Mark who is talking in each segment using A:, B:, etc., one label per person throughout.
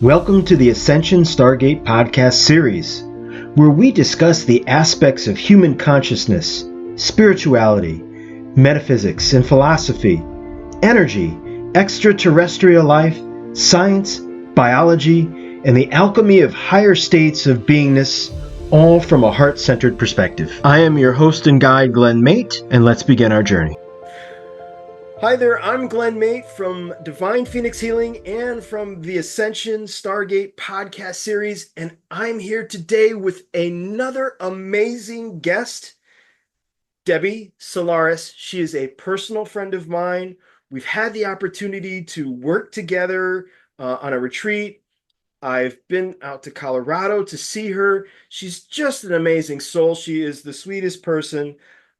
A: Welcome to the Ascension Stargate podcast series, where we discuss the aspects of human consciousness, spirituality, metaphysics and philosophy, energy, extraterrestrial life, science, biology, and the alchemy of higher states of beingness, all from a heart-centered perspective. I am your host and guide, Glenn Mate, and let's begin our journey. Hi there, I'm Glenn Mate from Divine Phoenix Healing and from the Ascension Stargate podcast series, and I'm here today with another amazing guest, Debbie Solaris. She is a personal friend of mine. We've had the opportunity to work together on a retreat. I've been out to Colorado to see her. She's just an amazing soul. She is the sweetest person.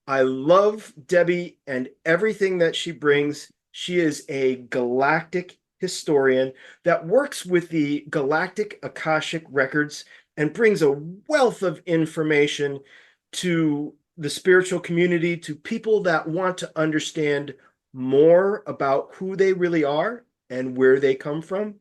A: I love Debbie and everything that she brings. She is a galactic historian that works with the Galactic Akashic Records and brings a wealth of information to the spiritual community, to people that want to understand more about who they really are and where they come from.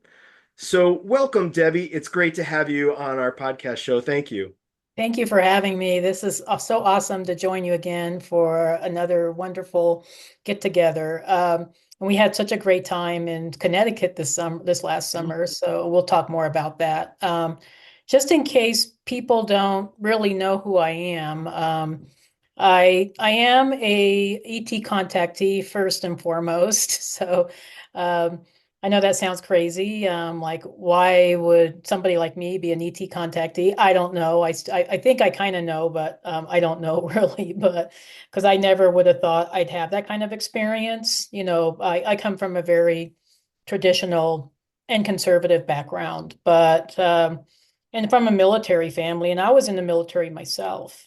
A: So welcome, Debbie. It's great to have you on our podcast show. Thank you.
B: Thank you for having me. This is so awesome to join you again for another wonderful get together. And we had such a great time in Connecticut this last summer. So we'll talk more about that. Just in case people don't really know who I am, I am a ET contactee first and foremost. So um, I know that sounds crazy. Like, why would somebody like me be an ET contactee? I don't know. I think I kind of know, but I don't know really. But because I never would have thought I'd have that kind of experience. I come from a very traditional and conservative background, but and from a military family, and I was in the military myself.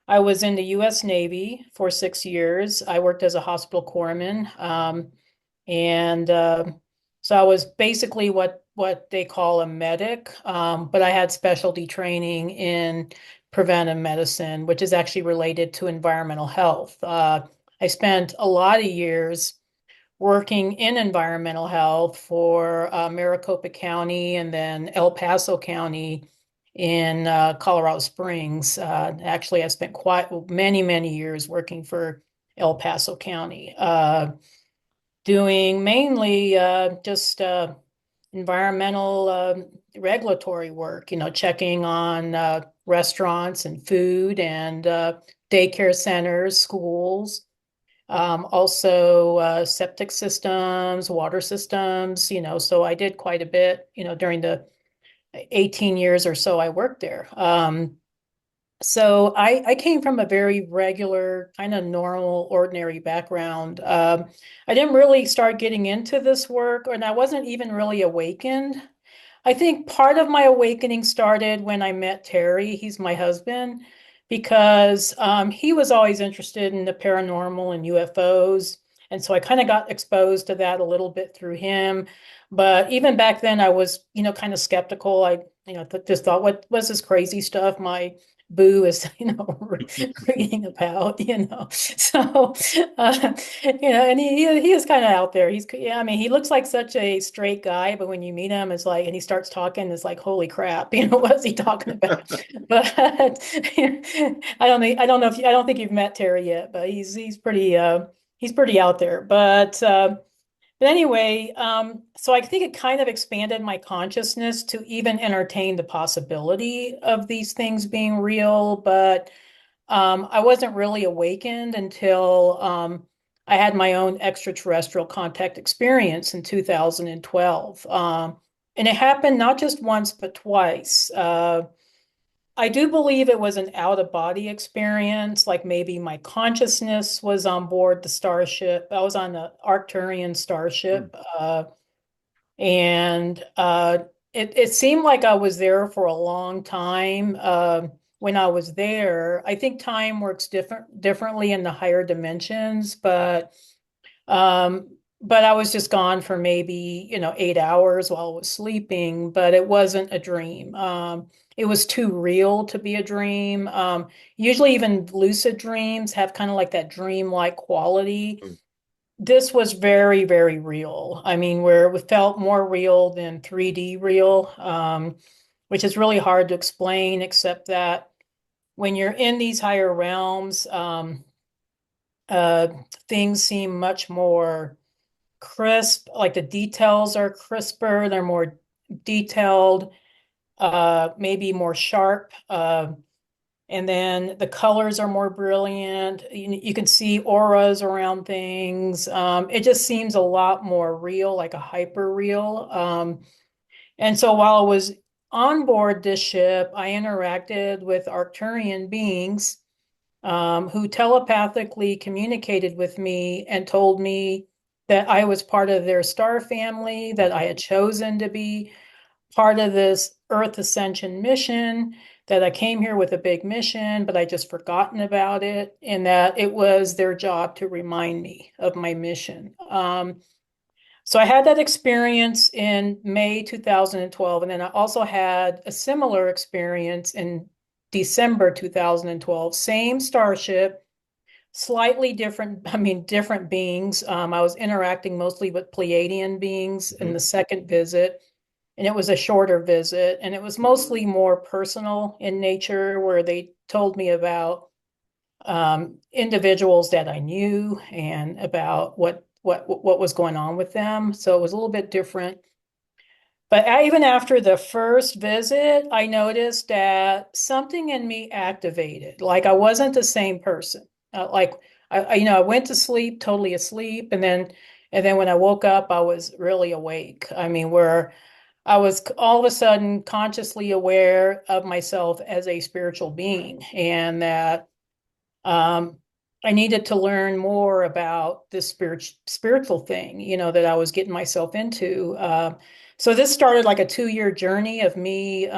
B: I was in the U.S. Navy for 6 years. I worked as a hospital corpsman, and so I was basically what they call a medic, but I had specialty training in preventive medicine, which is actually related to environmental health. I spent a lot of years working in environmental health for Maricopa County and then El Paso County in Colorado Springs. Actually, I spent quite many years working for El Paso County, doing mainly just environmental regulatory work, checking on restaurants and food and daycare centers, schools. Also septic systems, water systems, so I did quite a bit, during the 18 years or so I worked there. So I came from a very regular, kind of normal, ordinary background. I didn't really start getting into this work, and I wasn't even really awakened. I think part of my awakening started when I met Terry. He's my husband, because he was always interested in the paranormal and UFOs. And so I kind of got exposed to that a little bit through him. But even back then, I was, kind of skeptical. I, just thought, what was this crazy stuff my boo is, reading about, So, and he is kind of out there. Yeah, I mean, he looks like such a straight guy, but when you meet him, it's like, and he starts talking, it's like, holy crap, what is he talking about? But I don't think you've met Terry yet, but he's pretty out there. But anyway, so I think it kind of expanded my consciousness to even entertain the possibility of these things being real. But I wasn't really awakened until I had my own extraterrestrial contact experience in 2012. And it happened not just once, but twice. I do believe it was an out of body experience, like maybe my consciousness was on board the starship. I was on the Arcturian starship, and it seemed like I was there for a long time. When I was there, I think time works differently in the higher dimensions, but I was just gone for maybe, 8 hours while I was sleeping, but it wasn't a dream. It was too real to be a dream. Usually even lucid dreams have kind of like that dream-like quality. this was very, very real. I mean, where it felt more real than 3D real, which is really hard to explain, except that when you're in these higher realms, uh, things seem much more crisp, like the details are crisper, they're more detailed, maybe more sharp. And then the colors are more brilliant. You can see auras around things. It just seems a lot more real, like a hyper real. And so while I was on board this ship, I interacted with Arcturian beings who telepathically communicated with me and told me that I was part of their star family, that I had chosen to be part of this Earth Ascension mission, that I came here with a big mission, but I just forgotten about it, and that it was their job to remind me of my mission. So I had that experience in May 2012, and then I also had a similar experience in December 2012. Same starship, slightly different, I mean, different beings. I was interacting mostly with Pleiadian beings in
A: Mhm.
B: the second visit, and it was a shorter visit, and it was mostly more personal in nature, where they told me about individuals that I knew and about what was going on with them. So it was a little bit different. But even after the first visit, I noticed that something in me activated. Like I wasn't the same person. Like I went to sleep totally asleep, and then when I woke up, I was really awake. I mean, where I was all of a sudden consciously aware of myself as a spiritual being, and that um, I needed to learn more about this spiritual thing, that I was getting myself into. So this started like a 2-year journey of me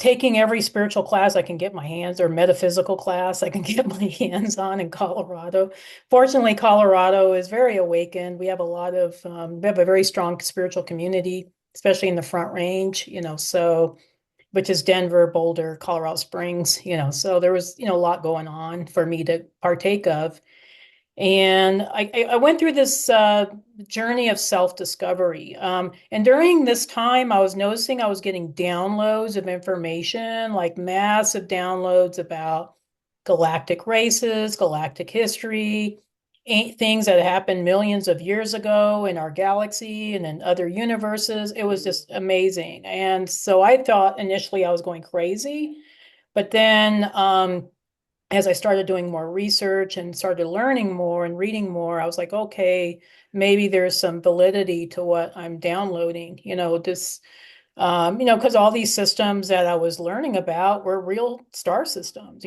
B: taking every spiritual class I can get my hands, or metaphysical class I can get my hands on in Colorado. Fortunately, Colorado is very awakened. We have a very strong spiritual community, especially in the Front Range, so which is Denver, Boulder, Colorado Springs, so there was, a lot going on for me to partake of. And I went through this journey of self-discovery. And during this time, I was noticing I was getting downloads of information, like massive downloads about galactic races, galactic history, things that happened millions of years ago in our galaxy and in other universes. It was just amazing. And so I thought initially I was going crazy, but then as I started doing more research and started learning more and reading more, I was like, okay, maybe there's some validity to what I'm downloading, because all these systems that I was learning about were real star systems,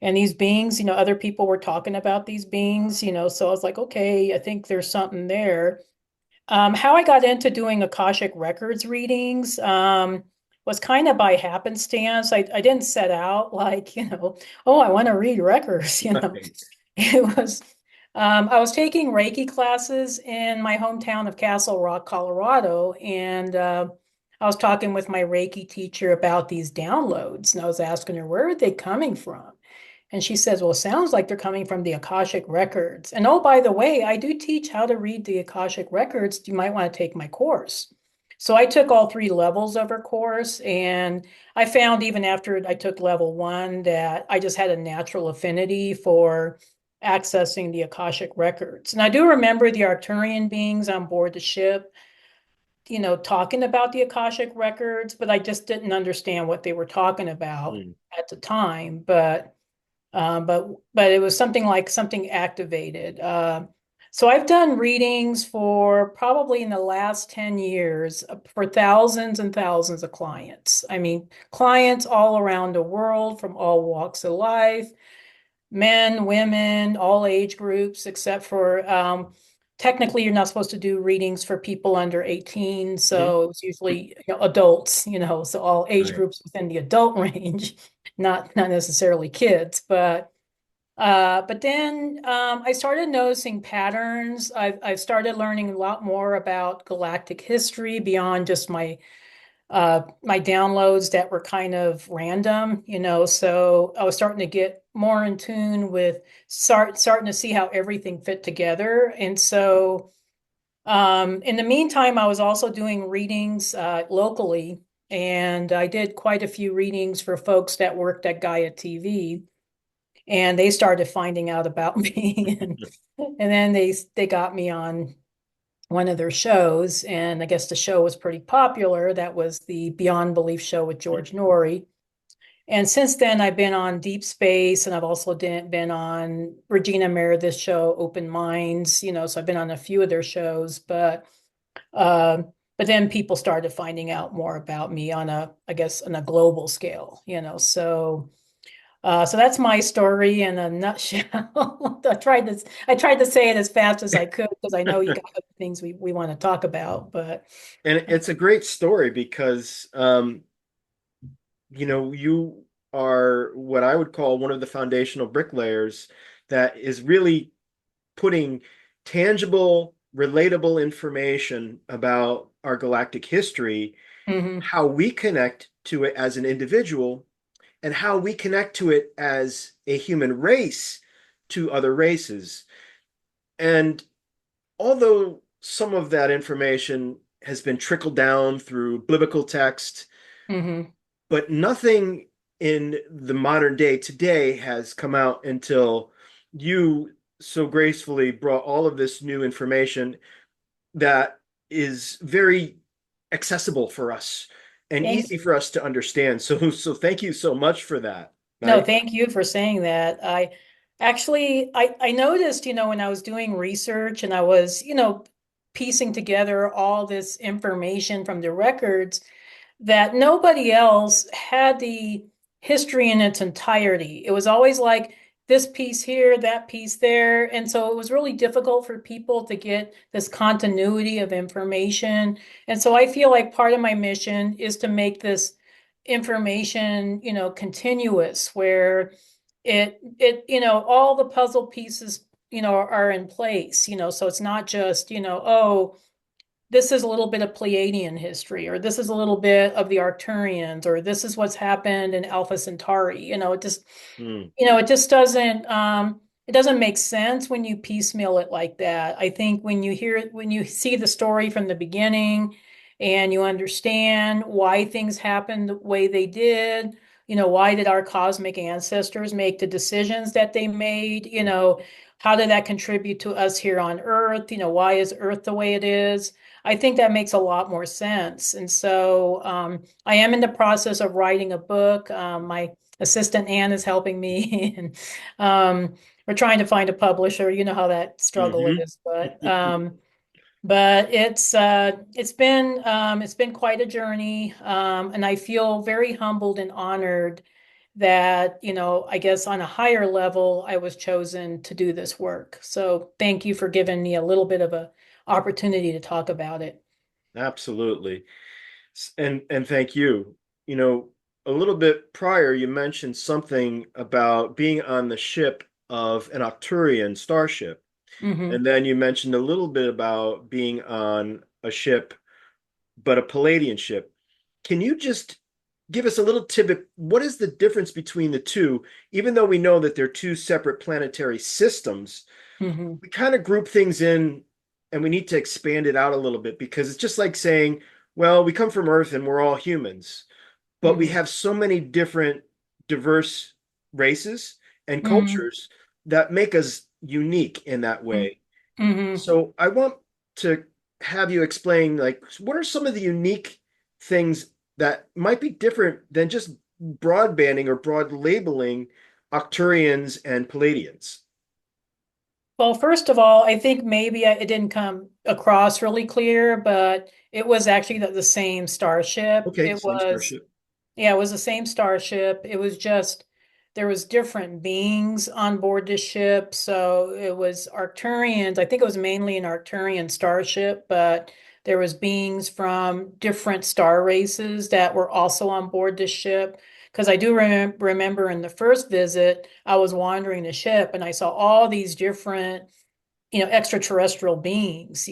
B: and these beings, other people were talking about these beings, so I was like, okay, I think there's something there. How I got into doing Akashic Records readings was kind of by happenstance. I didn't set out like, oh, I want to read records,
A: Right.
B: It was, I was taking Reiki classes in my hometown of Castle Rock, Colorado, and I was talking with my Reiki teacher about these downloads, and I was asking her, where are they coming from? And she says, well, it sounds like they're coming from the Akashic Records. And oh, by the way, I do teach how to read the Akashic Records. You might want to take my course. So I took all 3 levels of her course, and I found even after I took level 1 that I just had a natural affinity for accessing the Akashic Records. And I do remember the Arcturian beings on board the ship, talking about the Akashic Records, but I just didn't understand what they were talking about
A: Mm.
B: at the time. But it was something like something activated. So I've done readings for probably in the last 10 years for thousands and thousands of clients. I mean, clients all around the world from all walks of life, men, women, all age groups, except for technically you're not supposed to do readings for people under 18.
A: Mhm.
B: So it was usually adults, so all age
A: Right.
B: groups within the adult range, not necessarily kids, but then I started noticing patterns. I've started learning a lot more about galactic history beyond just my my downloads that were kind of random, so I was starting to get more in tune with starting to see how everything fit together. And so in the meantime, I was also doing readings locally, and I did quite a few readings for folks that worked at Gaia TV, and they started finding out about me, and then they got me on one of their shows, and I guess the show was pretty popular. That was the Beyond Belief show with George Norrie. And since then, I've been on Deep Space, and I've also been on Regina Meredith's show, Open Minds. So I've been on a few of their shows, uh, but then people started finding out more about me I guess, on a global scale. So that's my story in a nutshell. I tried to say it as fast as I could because I know you got other things we want to talk about, but
A: And it's a great story because, you are what I would call one of the foundational bricklayers that is really putting tangible, relatable information about our galactic history,
B: mhm.
A: how we connect to it as an individual, and how we connect to it as a human race to other races. And although some of that information has been trickled down through biblical text,
B: Mhm.
A: but nothing in the modern day today has come out until you so gracefully brought all of this new information that is very accessible for us and
B: Thank
A: easy for us to understand. So thank you so much for that.
B: No,
A: I
B: thank you for saying that. I noticed, when I was doing research and I was, piecing together all this information from the records, that nobody else had the history in its entirety. It was always like this piece here, that piece there. And so it was really difficult for people to get this continuity of information. And so I feel like part of my mission is to make this information, continuous, where all the puzzle pieces, are in place, so it's not just, oh, this is a little bit of Pleiadian history, or this is a little bit of the Arcturians, or this is what's happened in Alpha Centauri.
A: mm,
B: It doesn't make sense when you piecemeal it like that. I think when you see the story from the beginning and you understand why things happened the way they did, why did our cosmic ancestors make the decisions that they made? How did that contribute to us here on Earth? Why is Earth the way it is? I think that makes a lot more sense. And so I am in the process of writing a book. My assistant Anne is helping me, and we're trying to find a publisher. You know how that struggle
A: mhm.
B: is, but it's been quite a journey, and I feel very humbled and honored that, I guess on a higher level, I was chosen to do this work. So thank you for giving me a little bit of a opportunity to talk about it.
A: Absolutely. And thank you. You know, a little bit prior, you mentioned something about being on the ship of an Arcturian starship.
B: Hmm.
A: And then you mentioned a little bit about being on a ship, but a Palladian ship. Can you just give us a little tidbit? What is the difference between the two? Even though we know that they're two separate planetary systems,
B: Hmm.
A: we kind of group things in and we need to expand it out a little bit because it's just like saying, well, we come from Earth and we're all humans, but we
B: Hmm.
A: have so many different diverse races and
B: Hmm.
A: cultures that make us unique in that way.
B: Hmm.
A: So I want to have you explain, like, what are some of the unique things that might be different than just broad banding or broad labeling Arcturians and Palladians?
B: Well, first of all, I think maybe it didn't come across really clear, but it was actually the same starship.
A: Okay, same starship.
B: Yeah, it was the same starship. It was just there was different beings on board the ship. So it was Arcturians. I think it was mainly an Arcturian starship, but there was beings from different star races that were also on board the ship. Because I do remember in the first visit, I was wandering the ship and I saw all these different, extraterrestrial beings.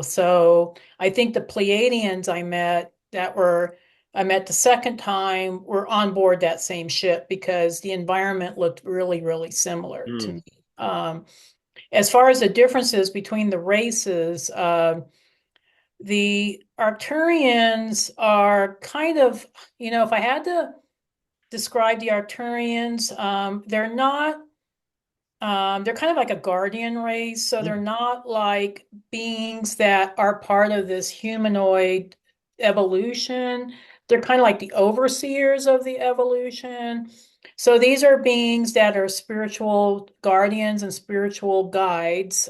B: So I think the Pleiadians I met that were I met the second time were on board that same ship because the environment looked really, really similar to
A: Mm.
B: me. As far as the differences between the races, the Arcturians are kind of, if I had to describe the Arcturians, they're kind of like a guardian race. So they're
A: Mm.
B: not like beings that are part of this humanoid evolution. They're kind of like the overseers of the evolution. So these are beings that are spiritual guardians and spiritual guides.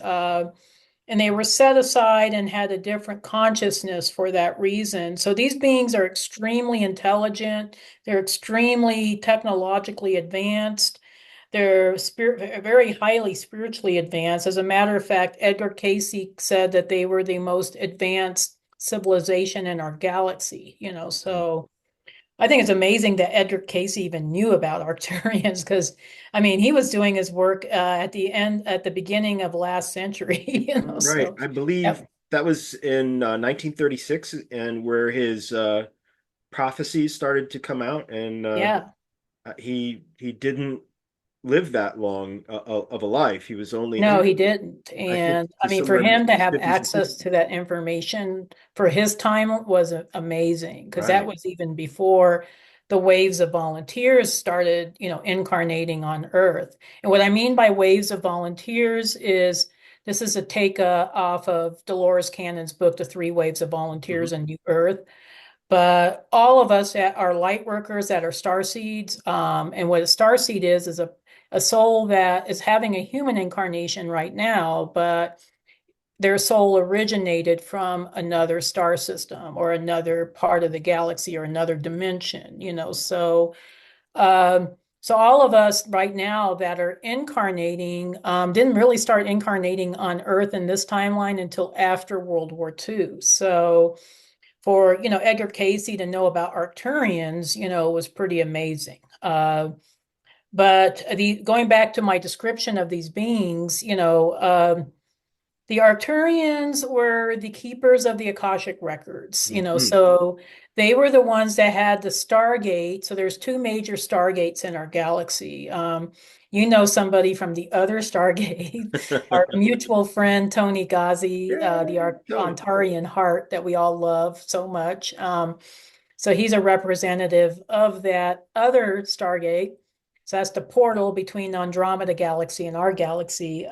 B: And they were set aside and had a different consciousness for that reason. So these beings are extremely intelligent. They're extremely technologically advanced. They're very highly spiritually advanced. As a matter of fact, Edgar Cayce said that they were the most advanced civilization in our galaxy.
A: Mm.
B: So I think it's amazing that Edgar Cayce even knew about Arcturians because, I mean, he was doing his work at the beginning of last century.
A: Right.
B: So
A: I believe
B: yep.
A: that was in 1936, and where his prophecies started to come out, and
B: Yeah.
A: he didn't live that long of a life. He was only,
B: No, he didn't.
A: I think
B: And I
A: he's
B: mean, for
A: somewhere in
B: him to
A: his
B: have
A: 50s and
B: access
A: 60s.
B: to that information for his time was amazing because that
A: Right.
B: was even before the waves of volunteers started, incarnating on Earth. And what I mean by waves of volunteers is this is a take off of Dolores Cannon's book, The Three Waves of Volunteers
A: Hmm.
B: and New Earth. But all of us that are light workers that are star seeds, and what a star seed is a soul that is having a human incarnation right now, but their soul originated from another star system or another part of the galaxy or another dimension. So all of us right now that are incarnating didn't really start incarnating on Earth in this timeline until after World War II. So for Edgar Cayce to know about Arcturians, was pretty amazing. But the going back to my description of these beings, the Arcturians were the keepers of the Akashic records,
A: Hmm.
B: so they were the ones that had the Stargate. So there's two major Stargates in our galaxy. Somebody from the other Stargate, our mutual friend Tony Ghazi, the
A: Yay, Tony.
B: Ontarian heart that we all love so much. So he's a representative of that other Stargate. So that's the portal between Andromeda Galaxy and our galaxy.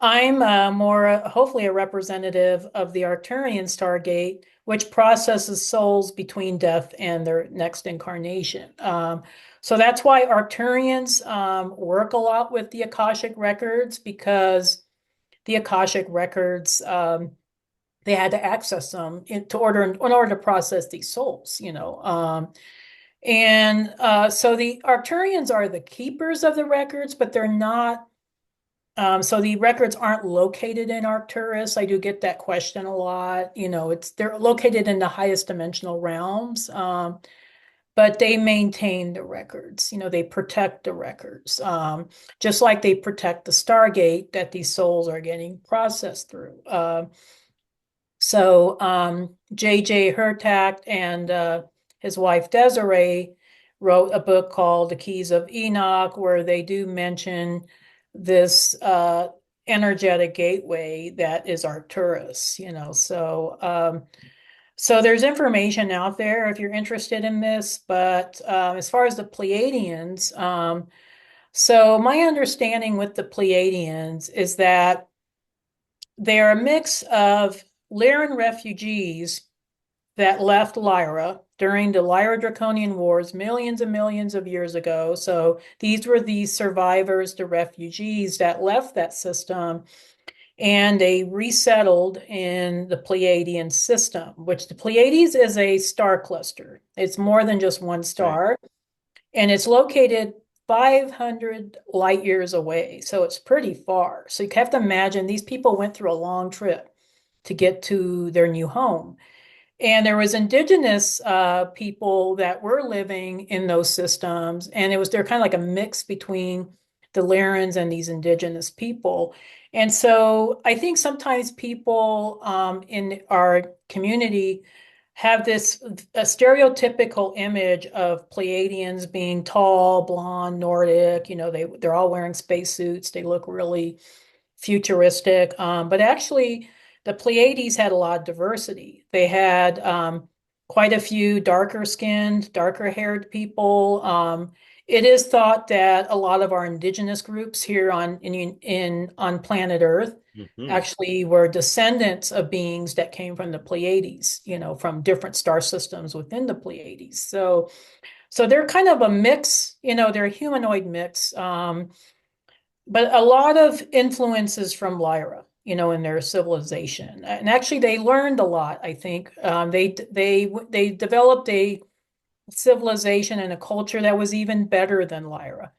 B: I'm more hopefully a representative of the Arcturian Stargate, which processes souls between death and their next incarnation. So that's why Arcturians work a lot with the Akashic records because the Akashic records they had to access them in order to process these souls. And so the Arcturians are the keepers of the records, but they're not so the records aren't located in Arcturus. I do get that question a lot. They're located in the highest dimensional realms, but they maintain the records. They protect the records, just like they protect the Stargate that these souls are getting processed through. So J.J. Hurtak and his wife Desiree wrote a book called The Keys of Enoch, where they do mention this energetic gateway that is Arcturus. So there's information out there if you're interested in this, but as far as the Pleiadians, so my understanding with the Pleiadians is that they're a mix of Lyran refugees that left Lyra during the Lyra Draconian Wars millions and millions of years ago. So these were the survivors, the refugees that left that system, and they resettled in the Pleiadian system, which the Pleiades is a star cluster. It's more than just one
A: Okay.
B: star, and it's located 500 light years away. So it's pretty far. So you have to imagine these people went through a long trip to get to their new home. And there was indigenous people that were living in those systems, and they're kind of like a mix between the Lyrans and these indigenous people. And so I think sometimes people in our community have this a stereotypical image of Pleiadians being tall, blonde, Nordic. They're all wearing spacesuits. They look really futuristic. But actually, the Pleiades had a lot of diversity. They had quite a few darker skinned, darker haired people. It is thought that a lot of our indigenous groups here on planet Earth
A: Hmm.
B: actually were descendants of beings that came from the Pleiades, from different star systems within the Pleiades. So they're kind of a mix, they're a humanoid mix. But a lot of influences from Lyra, in their civilization. And actually, they learned a lot, I think. They developed a civilization and a culture that was even better than Lyra,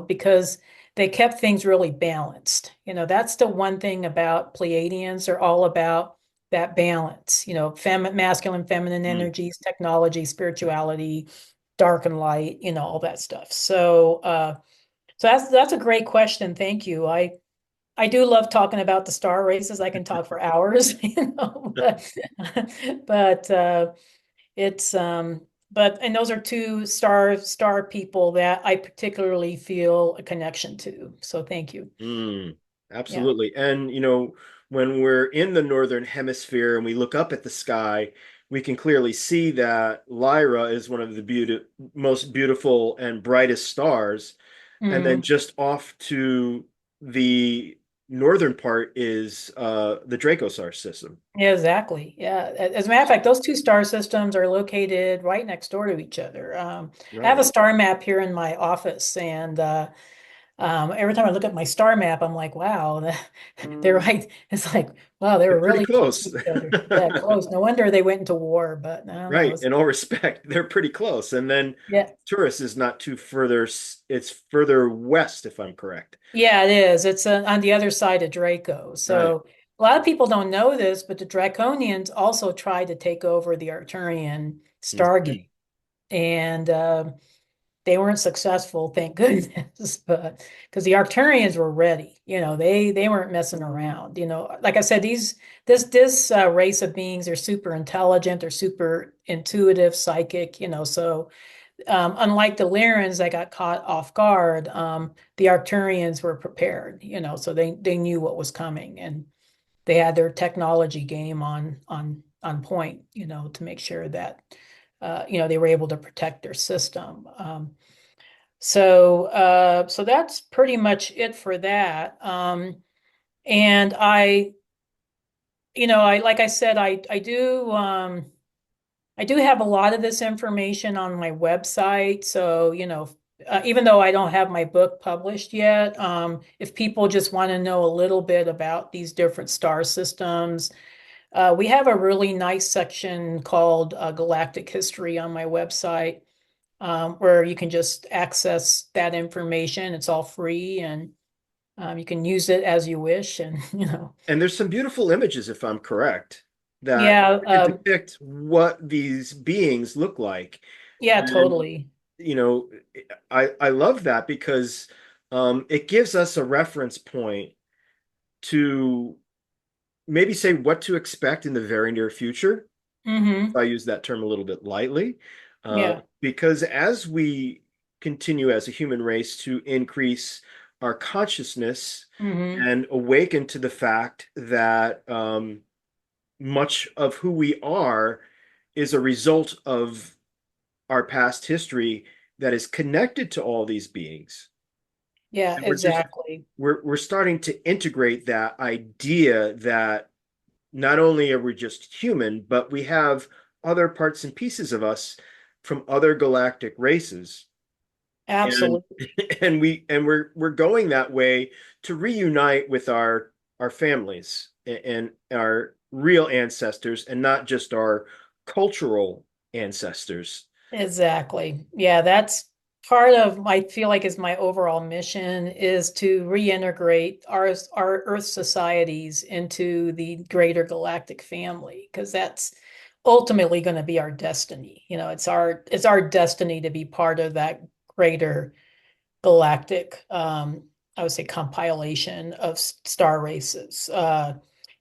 B: because they kept things really balanced. That's the one thing about Pleiadians. They're all about that balance, masculine, feminine
A: Mm.
B: energies, technology, spirituality, dark and light, all that stuff. So that's a great question. Thank you. I do love talking about the star races. I can talk for hours, but it's and those are two star people that I particularly feel a connection to. So thank you.
A: Mm.
B: Yeah.
A: Absolutely. And, when we're in the northern hemisphere and we look up at the sky, we can clearly see that Lyra is one of the most beautiful and brightest stars. And then
B: Hmm.
A: just off to the northern part is the Draco star system.
B: Yeah, exactly. Yeah. As a matter of fact, those two star systems are located right next door to each other. I have a
A: Right.
B: star map here in my office, and every time I look at my star map, I'm like, wow, they're right. It's like, wow, they
A: They're
B: were
A: pretty
B: really close to
A: close.
B: each other. Yeah, close. No wonder they went into war, but I don't know.
A: Right. In all respect, they're pretty close. And then
B: Yeah,
A: Taurus is not too further, it's further west, if I'm correct.
B: yeah, it is. It's on the other side of Draco.
A: Right.
B: So a lot of people don't know this, but the Draconians also tried to take over the Arcturian
A: Mhm.
B: Stargate, and they weren't successful, thank goodness. But because the Arcturians were ready, they weren't messing around. Like I said, this race of beings are super intelligent, they're super intuitive, psychic. So unlike the Lyrans that got caught off guard, the Arcturians were prepared. So they knew what was coming, and they had their technology game on point. To make sure that they were able to protect their system. So that's pretty much it for that. And like I said, I do have a lot of this information on my website. So, even though I don't have my book published yet, if people just want to know a little bit about these different star systems, we have a really nice section called Galactic History on my website, where you can just access that information. It's all free, and you can use it as you wish. And,
A: And there's some beautiful images, if I'm correct, that
B: yeah,
A: really depict what these beings look like.
B: yeah,
A: And,
B: totally.
A: you know, I love that because it gives us a reference point to maybe say what to expect in the very near future.
B: Hmm.
A: I use that term a little bit lightly,
B: Yeah.
A: because as we continue as a human race to increase our consciousness
B: Hmm.
A: and awaken to the fact that much of who we are is a result of our past history that is connected to all these beings.
B: Yeah,
A: And
B: exactly.
A: we're starting to integrate that idea that not only are we just human, but we have other parts and pieces of us from other galactic races. And
B: Absolutely.
A: we're going that way to reunite with our families and our real ancestors and not just our cultural ancestors.
B: Exactly. Yeah, that's part of I feel like is my overall mission is to reintegrate our Earth societies into the greater galactic family, because that's ultimately going to be our destiny. It's our destiny to be part of that greater galactic, I would say, compilation of star races.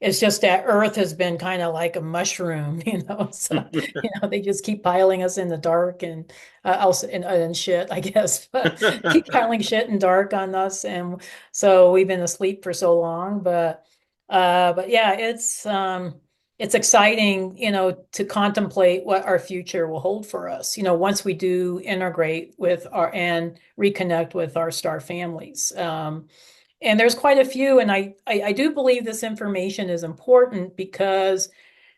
B: It's just that Earth has been kind of like a mushroom, So, they just keep piling us in the dark and also and shit, I guess, but keep piling shit and dark on us, and so we've been asleep for so long. But yeah, it's exciting, to contemplate what our future will hold for us, once we do integrate with our and reconnect with our star families. And there's quite a few, and I do believe this information is important because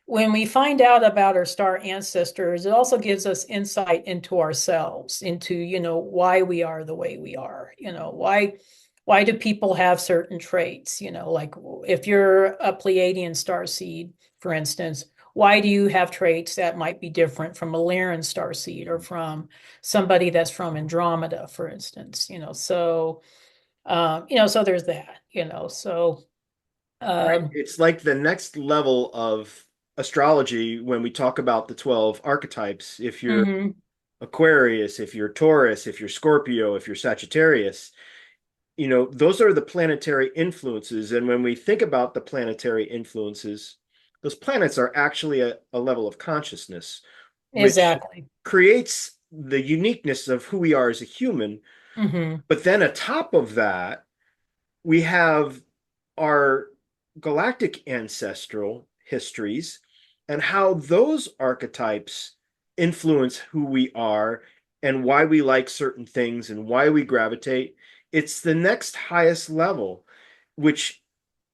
B: when we find out about our star ancestors, it also gives us insight into ourselves, into, why we are the way we are. Why do people have certain traits? Like if you're a Pleiadian star seed, for instance, why do you have traits that might be different from a Lyran star seed or from somebody that's from Andromeda, for instance? So there's that, so
C: Right.
B: um,
C: It's like the next level of astrology when we talk about the 12 archetypes. If you're
B: mhm,
C: Aquarius, if you're Taurus, if you're Scorpio, if you're Sagittarius, those are the planetary influences. And when we think about the planetary influences, those planets are actually a level of consciousness, which
B: exactly.
C: creates the uniqueness of who we are as a human.
B: Hmm.
C: But then atop of that, we have our galactic ancestral histories and how those archetypes influence who we are and why we like certain things and why we gravitate. It's the next highest level, which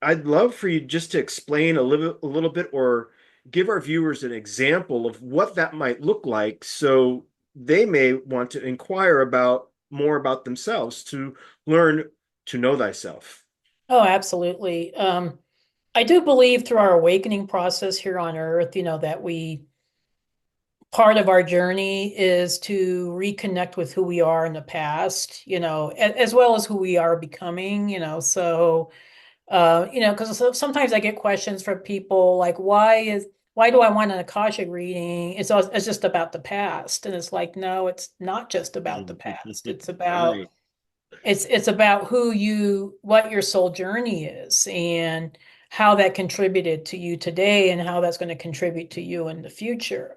C: I'd love for you just to explain a little bit or give our viewers an example of what that might look like so they may want to inquire about more about themselves to learn to know thyself.
B: Oh, absolutely. I do believe through our awakening process here on Earth, that part of our journey is to reconnect with who we are in the past, as well as who we are becoming, because sometimes I get questions from people like, why do I want an Akashic reading? It's just about the past. And it's like, no, it's not just about the past.
C: Right.
B: It's about what your soul journey is and how that contributed to you today and how that's going to contribute to you in the future.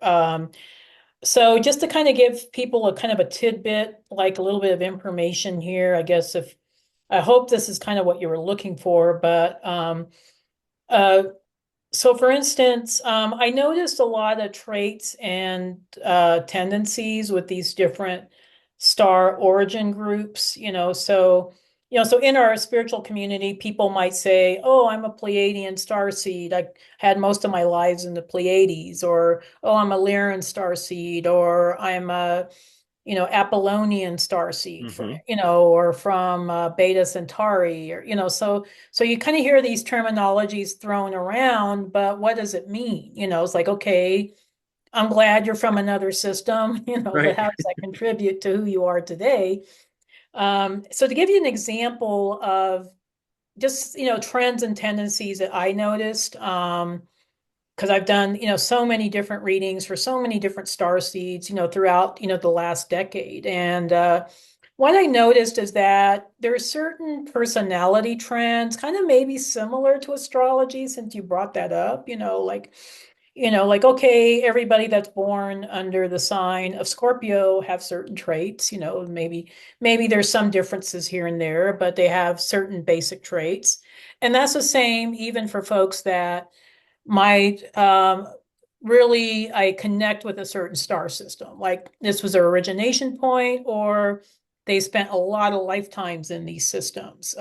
B: So just to kind of give people a kind of a tidbit, like a little bit of information here, I guess if I hope this is kind of what you were looking for, but uh, so for instance, I noticed a lot of traits and tendencies with these different star origin groups, so in our spiritual community, people might say, "Oh, I'm a Pleiadian star seed. I had most of my lives in the Pleiades," or "Oh, I'm a Lyran star seed," or "I'm a Apollonian star seed for,
C: Hmm.
B: or from Beta Centauri, or, so you kind of hear these terminologies thrown around, but what does it mean? It's like, okay, I'm glad you're from another system, but
C: Right.
B: how does that contribute to who you are today? So to give you an example of just, trends and tendencies that I noticed, because I've done, so many different readings for so many different star seeds, throughout, the last decade. And what I noticed is that there are certain personality trends, kind of maybe similar to astrology, since you brought that up, like, okay, everybody that's born under the sign of Scorpio have certain traits, maybe there's some differences here and there, but they have certain basic traits. And that's the same even for folks that might really I connect with a certain star system. Like this was their origination point, or they spent a lot of lifetimes in these systems.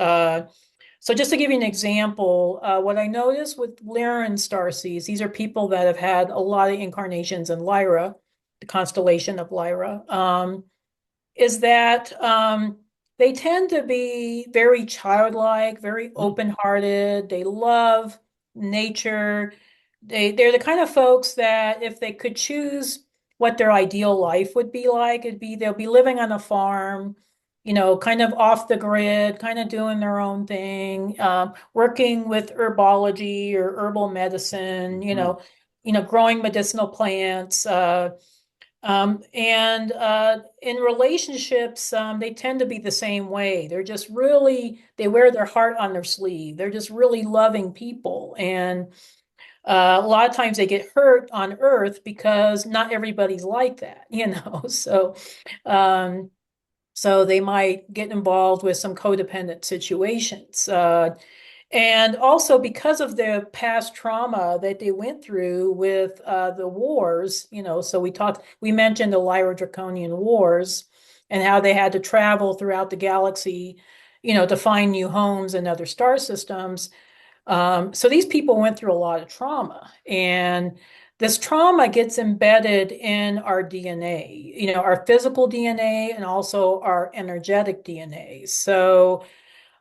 B: So just to give you an example, what I noticed with Lyran star seeds, these are people that have had a lot of incarnations in Lyra, the constellation of Lyra, is that they tend to be very childlike, very
C: Mm.
B: open-hearted. They love nature. They're the kind of folks that if they could choose what their ideal life would be like, they'll be living on a farm, kind of off the grid, kind of doing their own thing, working with herbology or herbal medicine,
C: Mhm.
B: growing medicinal plants, And in relationships, they tend to be the same way. They're just really, they wear their heart on their sleeve. They're just really loving people. And a lot of times they get hurt on Earth because not everybody's like that, So, um, so they might get involved with some codependent situations. And also because of the past trauma that they went through with the wars, so we mentioned the Lyra-Draconian Wars and how they had to travel throughout the galaxy, to find new homes and other star systems. So these people went through a lot of trauma, and this trauma gets embedded in our DNA, our physical DNA and also our energetic DNA. So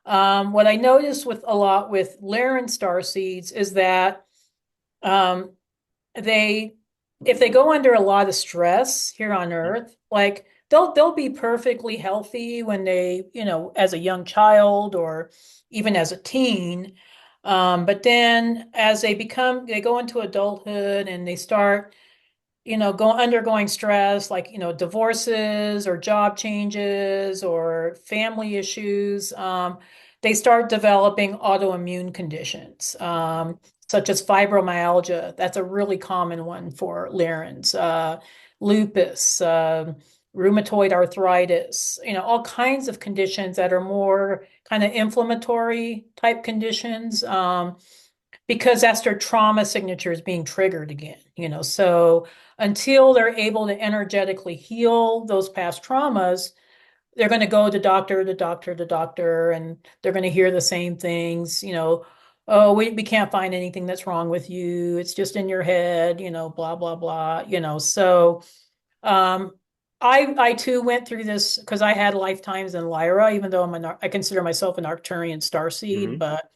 B: what I noticed with a lot with Lyran star seeds is that um, they, if they go under a lot of stress here on Earth, like they'll be perfectly healthy when they, as a young child or even as a teen. But then as they go into adulthood and they start undergoing stress like, divorces or job changes or family issues, they start developing autoimmune conditions, such as fibromyalgia. That's a really common one for Lyrans, lupus, rheumatoid arthritis, all kinds of conditions that are more kind of inflammatory type conditions. Because that's their trauma signatures being triggered again, So until they're able to energetically heal those past traumas, they're going to go to doctor to doctor to doctor, and they're going to hear the same things, oh, we can't find anything that's wrong with you. It's just in your head, blah, blah, blah, So um, I too went through this because I had lifetimes in Lyra, even though I consider myself an Arcturian starseed,
C: Hmm.
B: but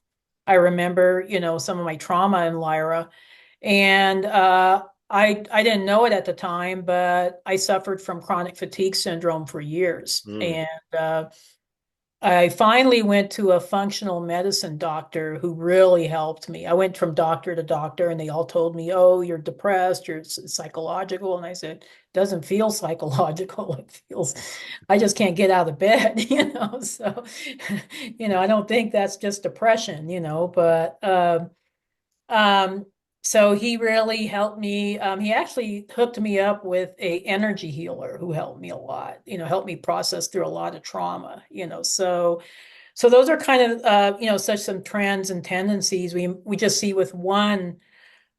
B: I remember, some of my trauma in Lyra. And I didn't know it at the time, but I suffered from chronic fatigue syndrome for years.
C: Mm.
B: And I finally went to a functional medicine doctor who really helped me. I went from doctor to doctor, and they all told me, "Oh, you're depressed, you're psychological." And I said, "It doesn't feel psychological. It feels I just can't get out of bed, So, I don't think that's just depression, but um, so he really helped me. He actually hooked me up with a energy healer who helped me a lot, helped me process through a lot of trauma, So those are kind of, such some trends and tendencies we just see with one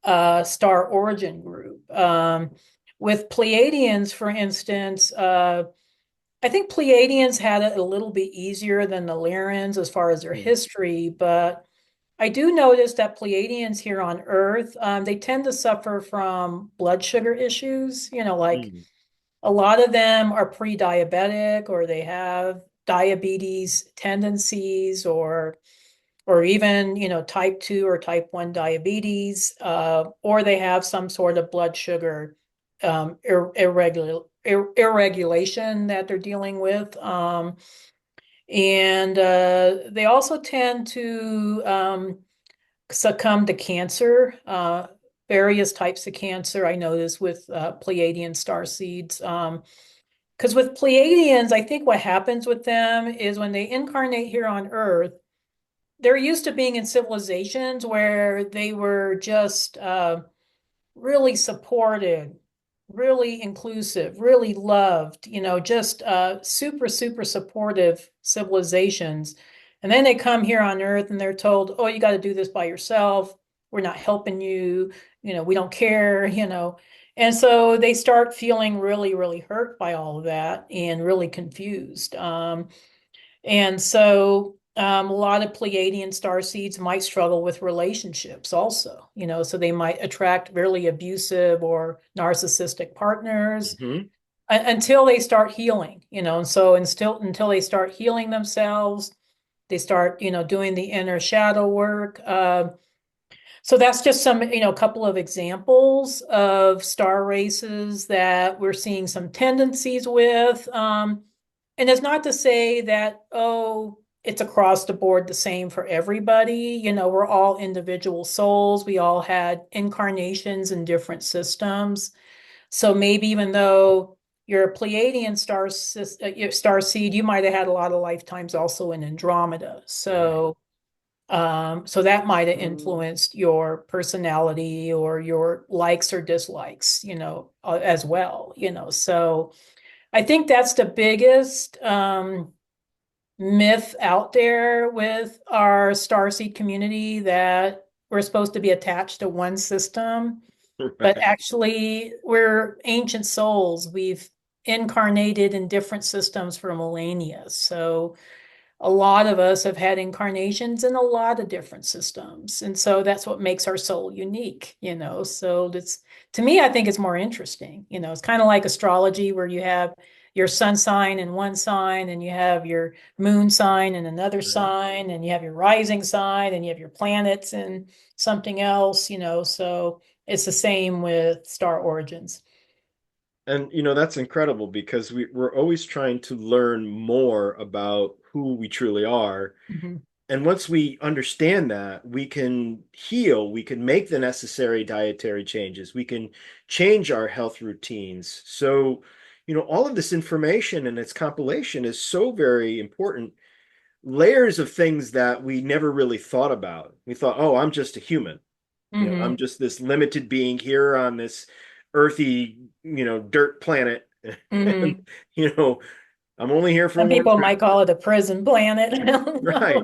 B: star origin group. With Pleiadians, for instance, I think Pleiadians had it a little bit easier than the Lyrans as far as their
C: Mm.
B: history, but I do notice that Pleiadians here on Earth, they tend to suffer from blood sugar issues. Like
C: Mm.
B: a lot of them are pre-diabetic, or they have diabetes tendencies, or even, type 2 or type 1 diabetes, or they have some sort of blood sugar irregulation that they're dealing with. And they also tend to succumb to cancer, various types of cancer. I notice with Pleiadian star seeds. Because with Pleiadians, I think what happens with them is when they incarnate here on Earth, they're used to being in civilizations where they were just really supported, really inclusive, really loved, just super, super supportive civilizations. And then they come here on Earth and they're told, oh, you got to do this by yourself. We're not helping you. We don't care, And so they start feeling really, really hurt by all of that and really confused. And so a lot of Pleiadian star seeds might struggle with relationships also, so they might attract really abusive or narcissistic partners
C: Hmm.
B: until they start healing, and so until they start healing themselves, they start, doing the inner shadow work. So that's just some, couple of examples of star races that we're seeing some tendencies with. And it's not to say that, oh, it's across the board the same for everybody. We're all individual souls. We all had incarnations in different systems. So maybe even though you're a Pleiadian star seed, you might have had a lot of lifetimes also in Andromeda.
C: Right.
B: So that might have influenced your personality or your likes or dislikes, as well, So I think that's the biggest myth out there with our starseed community, that we're supposed to be attached to one system, but
C: Right.
B: actually we're ancient souls. We've incarnated in different systems for millennia. So a lot of us have had incarnations in a lot of different systems. And so that's what makes our soul unique. So that's, to me, I think it's more interesting. It's kind of like astrology, where you have your sun sign in one sign, and you have your moon sign in another
C: Right.
B: sign, and you have your rising sign, and you have your planets in something else. So it's the same with star origins.
C: And that's incredible because we're always trying to learn more about who we truly are.
B: Mhm.
C: And once we understand that, we can heal, we can make the necessary dietary changes, we can change our health routines. So, all of this information and its compilation is so very important. Layers of things that we never really thought about. We thought, oh, I'm just a human. I'm
B: Mhm.
C: just this limited being here on this earthy, dirt planet. And,
B: Mhm.
C: you know, I'm only here for
B: Some
C: one
B: people
C: trip.
B: might call it a prison planet. I don't know.
C: Right.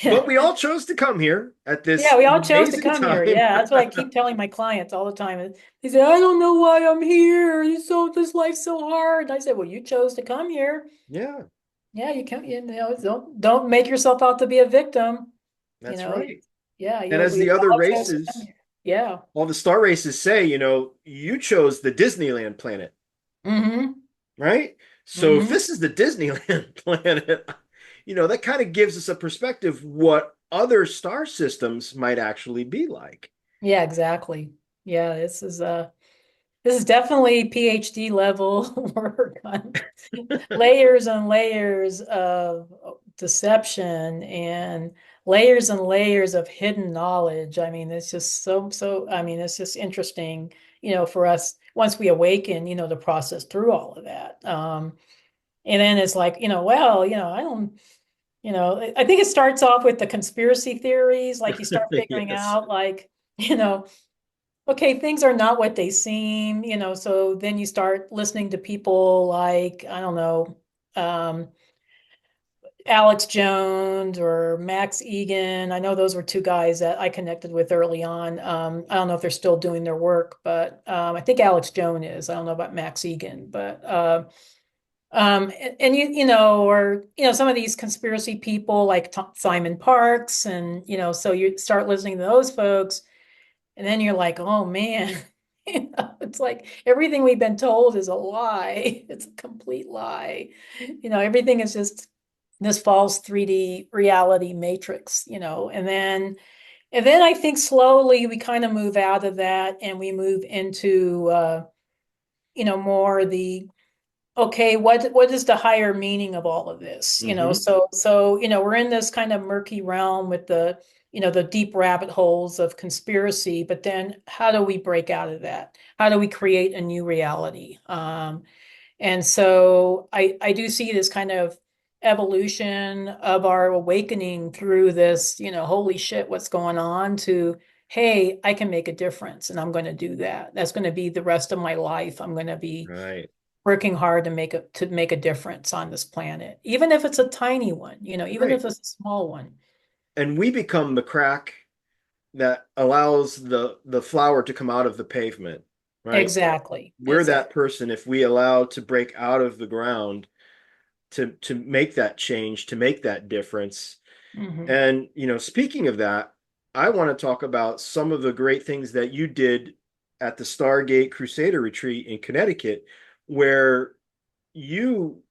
C: But we all chose to come here at
B: Yeah,
C: this
B: we all chose to
C: amazing
B: come here.
C: time.
B: Yeah, that's what I keep telling my clients all the time. They say, I don't know why I'm here. This life's so hard. I said, well, you chose to come here.
C: Yeah,
B: Yeah, you can, don't make yourself out to be a victim. You
C: that's
B: know,
C: right.
B: yeah,
C: And as
B: we
C: the other
B: all chose to come
C: races,
B: here. Yeah.
C: all the star races say, you chose the Disneyland planet,
B: Mm-hmm.
C: right? So if
B: Mm-hmm.
C: this is the Disneyland planet, that kind of gives us a perspective what other star systems might actually be like.
B: Yeah, exactly. Yeah, this is definitely PhD level work on layers and layers of deception, and layers and layers of hidden knowledge. I mean, it's just I mean, it's just interesting, for us once we awaken, to process through all of that. And then it's like, well, I don't, I think it starts off with the conspiracy theories. Like you start figuring
C: Yes.
B: out, like, okay, things are not what they seem, so then you start listening to people like, I don't know, um, Alex Jones or Max Egan. I know those were two guys that I connected with early on. I don't know if they're still doing their work, but I think Alex Jones is. I don't know about Max Egan, but and or some of these conspiracy people like Simon Parks, and so you start listening to those folks. And then you're like, oh man, it's like everything we've been told is a lie. It's a complete lie. Everything is just this false 3D reality matrix, and then I think slowly we kind of move out of that, and we move into more the, okay, what is the higher meaning of all of this?
C: Hmm.
B: So we're in this kind of murky realm with the deep rabbit holes of conspiracy, but then how do we break out of that? How do we create a new reality? And so I do see this kind of evolution of our awakening through this, holy shit, what's going on, to, hey, I can make a difference, and I'm going to do that. That's going to be the rest of my life. I'm going to be
C: Right.
B: working hard to make a difference on this planet, even if it's a tiny one, even
C: Right.
B: if it's a small one.
C: And we become the crack that allows the flower to come out of the pavement, right?
B: Exactly.
C: We're that
B: Exactly.
C: person if we allow to break out of the ground to make that change, to make that difference.
B: Hmm.
C: And speaking of that, I want to talk about some of the great things that you did at the Stargate Crusader Retreat in Connecticut, where you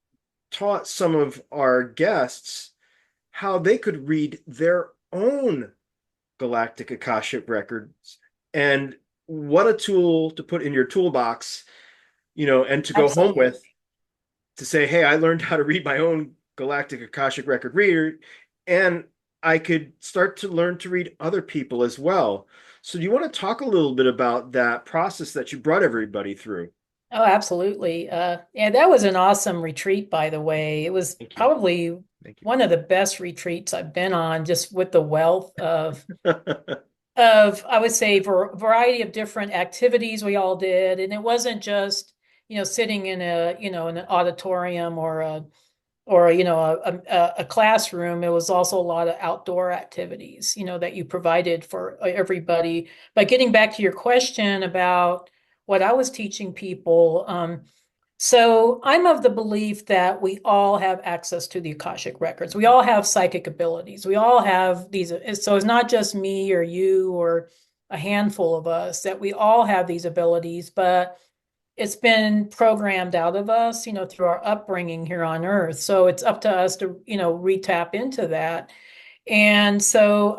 C: taught some of our guests how they could read their own galactic Akashic records. And what a tool to put in your toolbox, and to go home
B: Absolutely.
C: with, to say, hey, I learned how to read my own galactic Akashic record reader, and I could start to learn to read other people as well. So do you want to talk a little bit about that process that you brought everybody through?
B: Oh, absolutely. Yeah, that was an awesome retreat, by the way. It was
C: Thank you.
B: probably
C: Thank
B: one of the best retreats I've been on, just with the wealth
C: you.
B: I would say, variety of different activities we all did. And it wasn't just, sitting in in an auditorium or a classroom. It was also a lot of outdoor activities, that you provided for everybody. But getting back to your question about what I was teaching people, so I'm of the belief that we all have access to the Akashic records. We all have psychic abilities. We all have these. So it's not just me or you or a handful of us, that we all have these abilities, but it's been programmed out of us, through our upbringing here on Earth. So it's up to us to, retap into that. And so,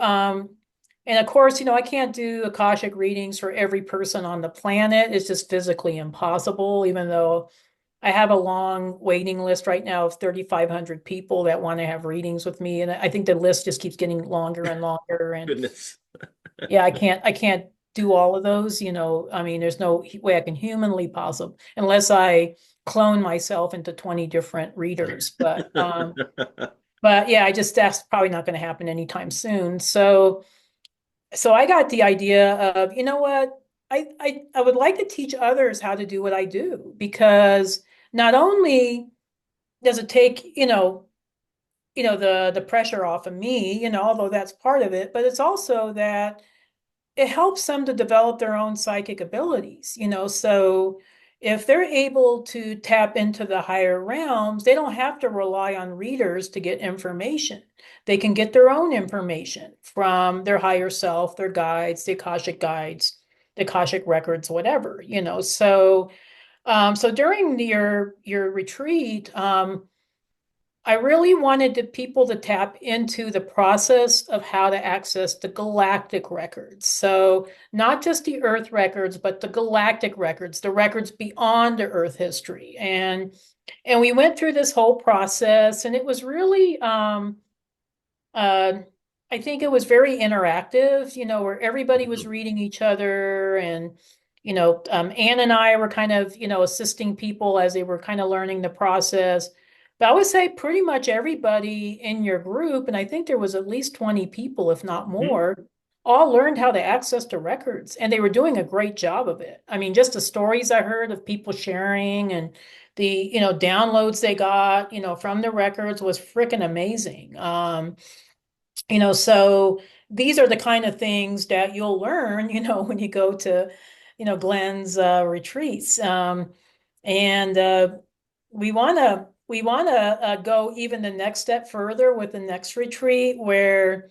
B: and of course, I can't do Akashic readings for every person on the planet. It's just physically impossible, even though I have a long waiting list right now of 3,500 people that want to have readings with me. And I think the list just keeps getting longer and longer. And
C: Goodness.
B: yeah, I can't do all of those, I mean, there's no way I can humanly possible unless I clone myself into 20 different readers. But yeah, that's probably not going to happen anytime soon. So I got the idea of, you know what? I would like to teach others how to do what I do, because not only does it take, the pressure off of me, although that's part of it, but it's also that it helps them to develop their own psychic abilities, so if they're able to tap into the higher realms, they don't have to rely on readers to get information. They can get their own information from their higher self, their guides, the Akashic records, whatever, so during your retreat, I really wanted people to tap into the process of how to access the galactic records. So not just the Earth records, but the galactic records, the records beyond the Earth history. And we went through this whole process, and it was really uh, I think it was very interactive, where everybody was reading each other. And, Anne and I were kind of, assisting people as they were kind of learning the process. But I would say pretty much everybody in your group, and I think there was at least 20 people, if not more, all learned how to access the records. And they were doing a great job of it. I mean, just the stories I heard of people sharing, and the, downloads they got, from the records was freaking amazing. So these are the kind of things that you'll learn, when you go to, Glenn's retreats. And we want to go even the next step further with the next retreat, where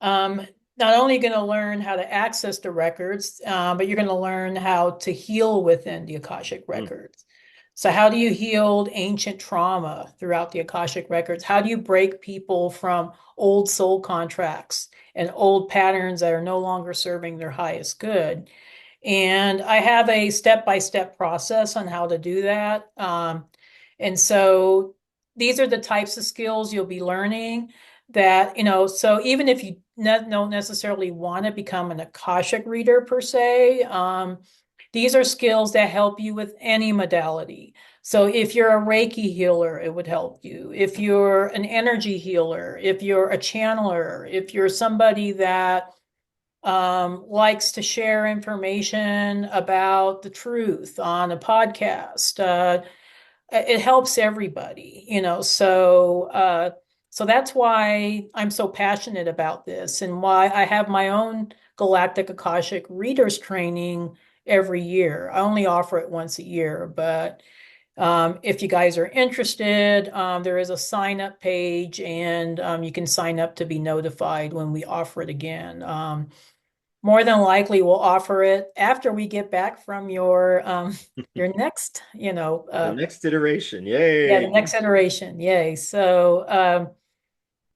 B: um, not only going to learn how to access the records, but you're going to learn how to heal within the Akashic records. So how do you heal ancient trauma throughout the Akashic records? How do you break people from old soul contracts and old patterns that are no longer serving their highest good? And I have a step-by-step process on how to do that. And so these are the types of skills you'll be learning that, so even if you don't necessarily want to become an Akashic reader per se, these are skills that help you with any modality. So if you're a Reiki healer, it would help you. If you're an energy healer, if you're a channeler, if you're somebody that likes to share information about the truth on a podcast, it helps everybody, so that's why I'm so passionate about this, and why I have my own Galactic Akashic Readers training every year. I only offer it once a year, but if you guys are interested, there is a sign up page, and you can sign up to be notified when we offer it again. More than likely, we'll offer it after we get back from your next,
C: The next iteration.
B: yeah, the
C: Yay.
B: next iteration. Yay. So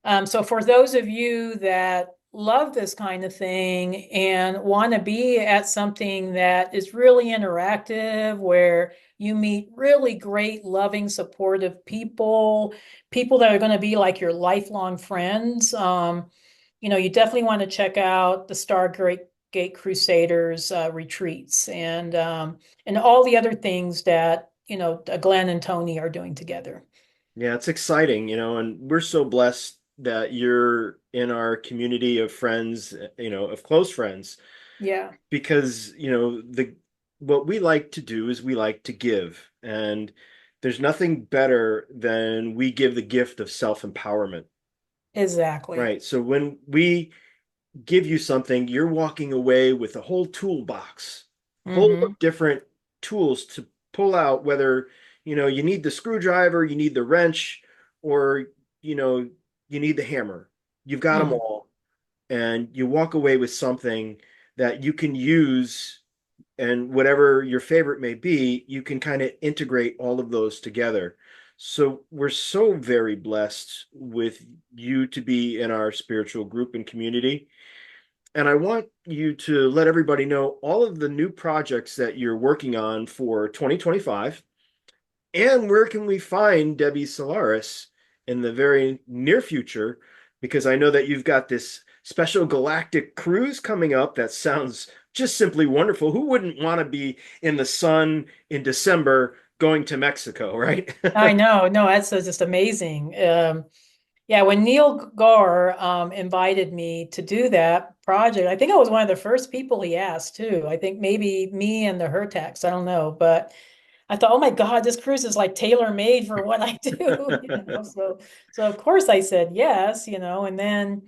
B: for those of you that love this kind of thing and want to be at something that is really interactive, where you meet really great, loving, supportive people, people that are going to be like your lifelong friends, you definitely want to check out the Gate Crusaders retreats, and all the other things that Glenn and Tony are doing together.
C: Yeah, it's exciting, and we're so blessed that you're in our community of friends, of close friends,
B: Yeah,
C: because, the what we like to do is we like to give, and there's nothing better than we give the gift of self-empowerment,
B: exactly.
C: right? So when we give you something, you're walking away with a whole toolbox full
B: Hmm.
C: of different tools to pull out, whether, you need the screwdriver, you need the wrench, or, you know, you need the hammer. You've got them
B: Hmm.
C: all, and you walk away with something that you can use, and whatever your favorite may be, you can kind of integrate all of those together. So we're so very blessed with you to be in our spiritual group and community. And I want you to let everybody know all of the new projects that you're working on for 2025. And where can we find Debbie Solaris in the very near future? Because I know that you've got this special galactic cruise coming up that sounds just simply wonderful. Who wouldn't want to be in the sun in December going to Mexico, right?
B: I know. No, that's just amazing. Yeah, when Neil Gar invited me to do that project, I think I was one of the first people he asked too. I think maybe me and the Hertax, I don't know, but I thought, oh my God, this cruise is like tailor made for what I do, So of course I said yes, and then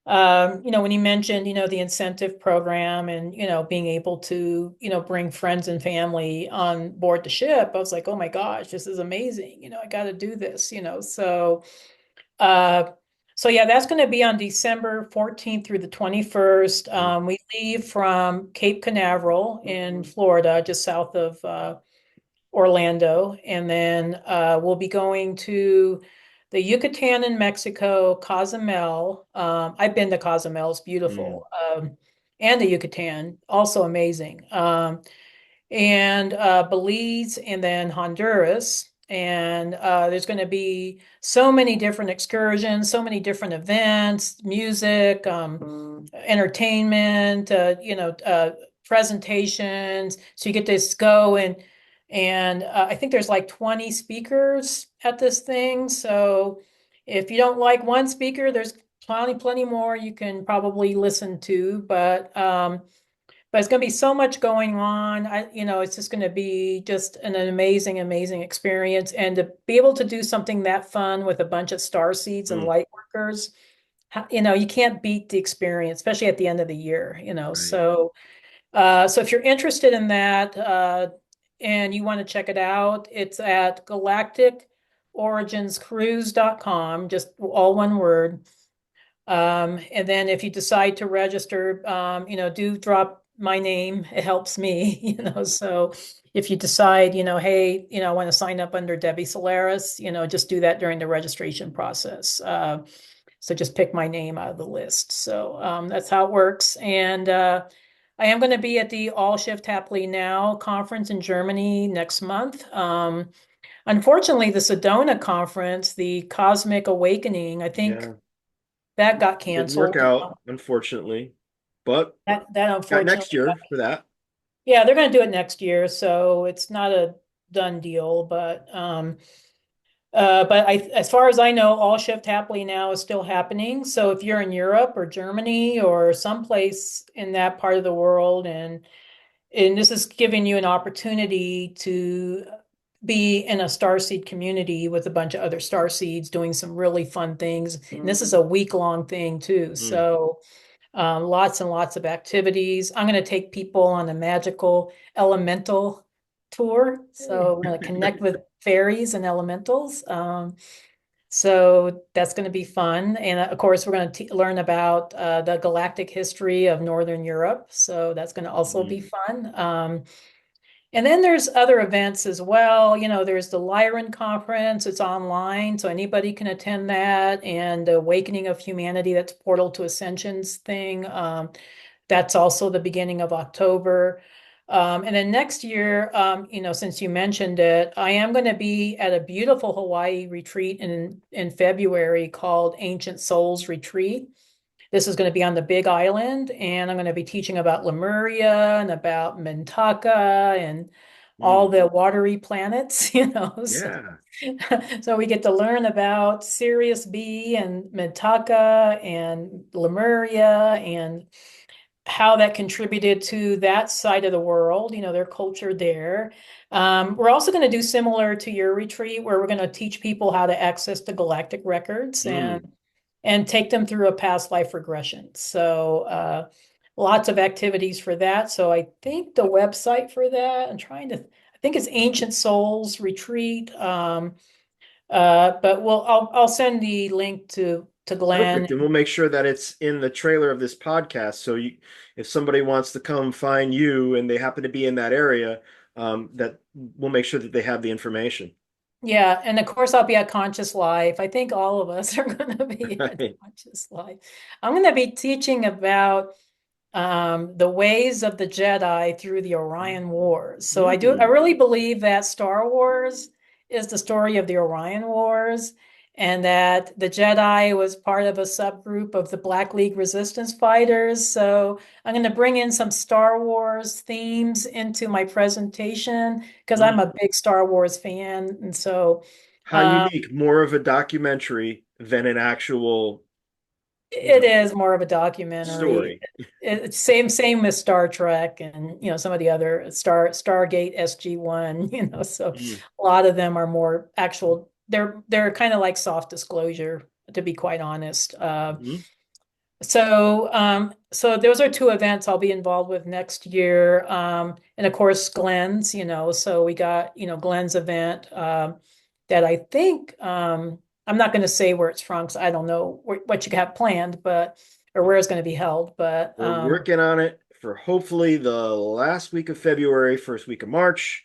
B: when he mentioned, the incentive program and, being able to, bring friends and family on board the ship, I was like, oh my gosh, this is amazing. I got to do this, uh, so yeah, that's going to be on December 14th through the 21st. We leave from Cape Canaveral in Florida, just south of Orlando, and then we'll be going to the Yucatan in Mexico, Cozumel. I've been to Cozumel; it's
C: Mm,
B: beautiful, and the Yucatan, also amazing. And Belize, and then Honduras. And there's going to be so many different excursions, so many different events, music, entertainment, presentations. So you get to go and I think there's like 20 speakers at this thing. So if you don't like one speaker, there's plenty more you can probably listen to. But it's going to be so much going on. It's just going to be just an amazing, amazing experience. And to be able to do something that fun with a bunch of star seeds and
C: mm,
B: light workers, you can't beat the experience, especially at the end of the year.
C: right.
B: So if you're interested in that, and you want to check it out, it's at galacticorigins.cruise.com, just all one word. And then if you decide to register, do drop my name. It helps me, So if you decide, hey, I want to sign up under Debbie Solaris, just do that during the registration process. So just pick my name out of the list. So that's how it works. And I am going to be at the All Shift Happily Now conference in Germany next month. Unfortunately, the Sedona conference, the Cosmic Awakening, I think
C: Yeah,
B: that got
C: didn't work
B: canceled.
C: out, unfortunately, but
B: That
C: got next
B: unfortunately got,
C: year for that.
B: yeah, they're going to do it next year, so it's not a done deal. But as far as I know, All Shift Happily Now is still happening. So if you're in Europe or Germany or someplace in that part of the world, and this is giving you an opportunity to be in a starseed community with a bunch of other starseeds doing some really fun things. And this is a week-long thing too.
C: Mm.
B: So lots and lots of activities. I'm going to take people on a magical elemental tour. So I'm going to connect with fairies and elementals. So that's going to be fun. And of course, we're going to learn about the galactic history of Northern Europe. So that's going to also
C: Mm.
B: be fun. And then there's other events as well. There's the Lyran conference. It's online, so anybody can attend that. And the Awakening of Humanity, that's Portal to Ascensions thing. That's also the beginning of October. And then next year, since you mentioned it, I am going to be at a beautiful Hawaii retreat in February called Ancient Souls Retreat. This is going to be on the Big Island, and I'm going to be teaching about Lemuria and about Mintaka and all
C: Mm.
B: the watery planets, So,
C: Yeah.
B: so we get to learn about Sirius B and Mintaka and Lemuria and how that contributed to that side of the world, their culture there. We're also going to do similar to your retreat, where we're going to teach people how to access the galactic records
C: Mm.
B: and take them through a past life regression. So lots of activities for that. So I think the website for that, I think it's Ancient Souls Retreat. But I'll send the link to Glenn.
C: Perfect. And we'll make sure that it's in the trailer of this podcast. So if somebody wants to come find you and they happen to be in that area, that we'll make sure that they have the information.
B: Yeah, and of course I'll be at Conscious Life. I think all of us are going to be at
C: Right.
B: Conscious Life. I'm going to be teaching about the ways of the Jedi through the Orion Wars. So I
C: Mm.
B: really believe that Star Wars is the story of the Orion Wars, and that the Jedi was part of a subgroup of the Black League Resistance Fighters. So I'm going to bring in some Star Wars themes into my presentation because I'm
C: Mm.
B: a big Star Wars fan, and so.
C: How
B: Um,
C: unique. More of a documentary than an actual, you
B: It
C: know,
B: is more of a documentary.
C: story.
B: It's same with Star Trek and some of the other Stargate SG-1, so
C: Mm.
B: a lot of them are more actual, they're kind of like soft disclosure, to be quite honest.
C: Mm.
B: So those are two events I'll be involved with next year. And of course Glenn's, so we got, Glenn's event that I think I'm not going to say where it's from because I don't know what you have planned, but or where it's going to be held. But
C: We're working on it for hopefully the last week of February, first week of March.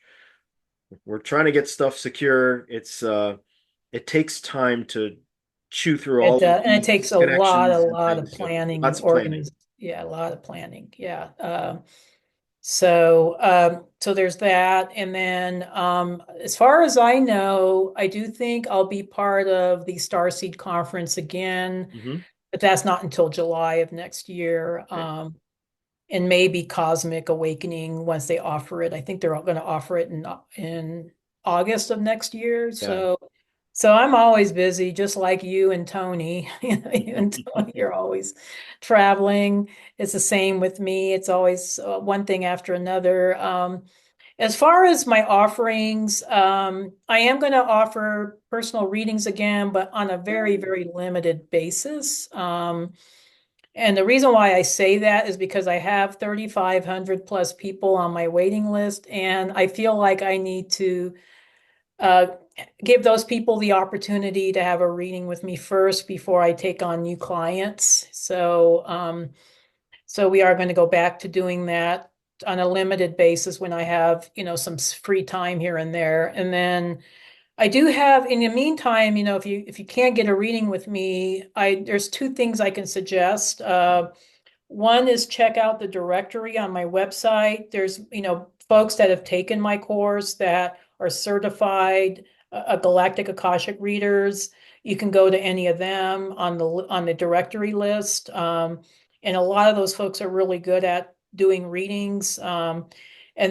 C: We're trying to get stuff secure. It takes time to chew through all of
B: and it
C: these
B: takes a
C: connections and
B: lot of
C: things. So
B: planning and
C: lots of planning.
B: yeah, a lot of planning. Yeah. So there's that. And then as far as I know, I do think I'll be part of the Starseed Conference again,
C: Hmm.
B: but that's not until July of next year.
C: Okay.
B: And maybe Cosmic Awakening once they offer it. I think they're going to offer it in August of next year.
C: Yeah.
B: So I'm always busy, just like you and Tony. You and Tony are always traveling. It's the same with me. It's always one thing after another. As far as my offerings, I am going to offer personal readings again, but on a very, very limited basis. And the reason why I say that is because I have 3,500 plus people on my waiting list, and I feel like I need to uh, give those people the opportunity to have a reading with me first before I take on new clients. So we are going to go back to doing that on a limited basis when I have, some free time here and there. And then I do have, in the meantime, if you can't get a reading with me, there's two things I can suggest. One is check out the directory on my website. There's, folks that have taken my course that are certified Galactic Akashic readers. You can go to any of them on the directory list. And a lot of those folks are really good at doing readings. And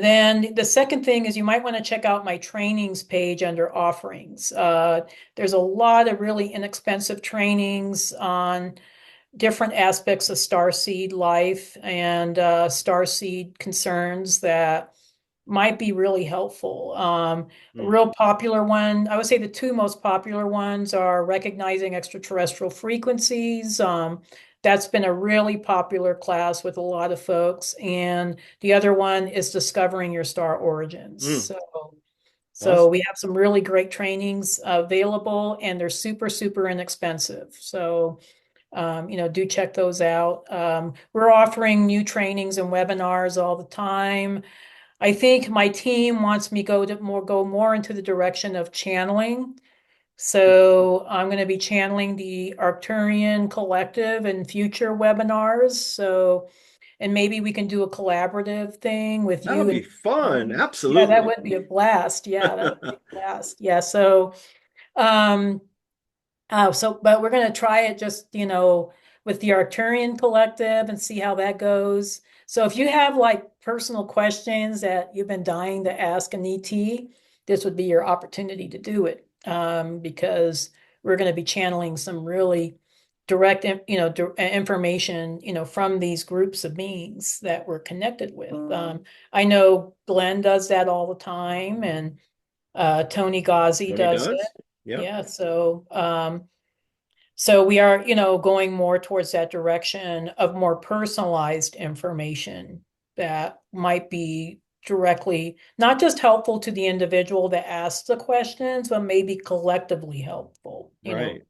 B: then the second thing is you might want to check out my trainings page under offerings. There's a lot of really inexpensive trainings on different aspects of starseed life and starseed concerns that might be really helpful. A
C: Mm.
B: real popular one, I would say the two most popular ones are recognizing extraterrestrial frequencies. That's been a really popular class with a lot of folks. And the other one is discovering your star origins.
C: Mm.
B: So
C: Awesome.
B: we have some really great trainings available, and they're super, super inexpensive. So do check those out. We're offering new trainings and webinars all the time. I think my team wants me go more into the direction of channeling. So I'm going to be channeling the Arcturian Collective and future webinars. And maybe we can do a collaborative thing with
C: That'll
B: you
C: be
B: and
C: fun.
B: yeah, that
C: Absolutely.
B: would be a blast. Yeah, that would be a blast. Yeah. So um, but we're going to try it just, with the Arcturian Collective and see how that goes. So if you have like personal questions that you've been dying to ask an ET, this would be your opportunity to do it, because we're going to be channeling some really direct, information, from these groups of beings that we're connected with. I know Glenn does that all the time, and Tony Ghazi
C: Tony
B: does it.
C: does. Yep.
B: Yeah, so we are, going more towards that direction of more personalized information that might be directly not just helpful to the individual that asks the questions, but maybe collectively helpful.
C: Right.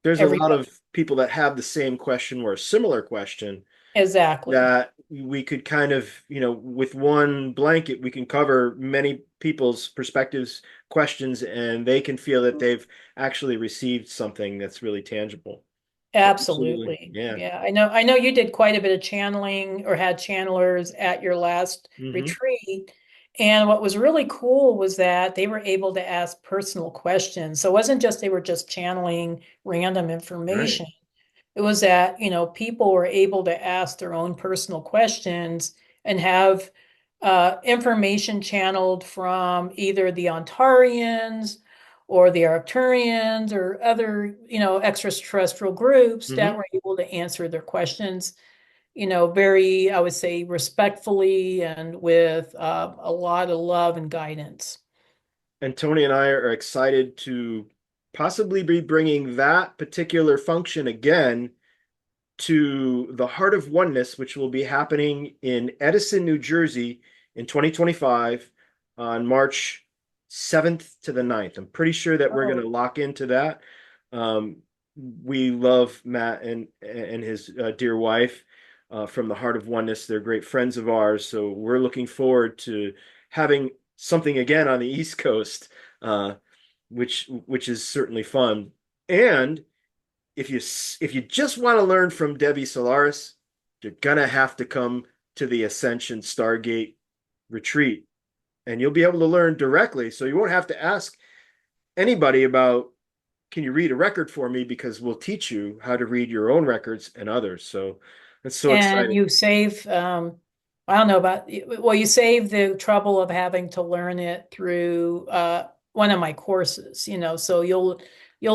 C: There's a lot
B: Everybody.
C: of people that have the same question or a similar question
B: Exactly.
C: that we could kind of, with one blanket, we can cover many people's perspectives, questions, and they can feel that they've actually received something that's really tangible. So absolutely.
B: Absolutely.
C: Yeah.
B: Yeah. I know you did quite a bit of channeling or had channelers at your last
C: Hmm.
B: retreat. And what was really cool was that they were able to ask personal questions. So it wasn't just they were just channeling random
C: Right.
B: information. It was that, people were able to ask their own personal questions and have information channeled from either the Ontarians or the Arcturians or other, extraterrestrial groups that
C: Hmm.
B: were able to answer their questions, very, I would say, respectfully and with a lot of love and guidance.
C: And Tony and I are excited to possibly be bringing that particular function again to the Heart of Oneness, which will be happening in Edison, New Jersey in 2025 on March 7th to the 9th. I'm pretty sure that we're going to
B: Oh,
C: lock into that. Um, we love Matt and his dear wife from the Heart of Oneness. They're great friends of ours. So we're looking forward to having something again on the East Coast, uh, which is certainly fun. And if you just want to learn from Debbie Solaris, you're gonna have to come to the Ascension Stargate retreat, and you'll be able to learn directly. So you won't have to ask anybody about, can you read a record for me? Because we'll teach you how to read your own records and others. So that's so
B: and
C: exciting.
B: you save, I don't know about, well, you save the trouble of having to learn it through one of my courses, so you'll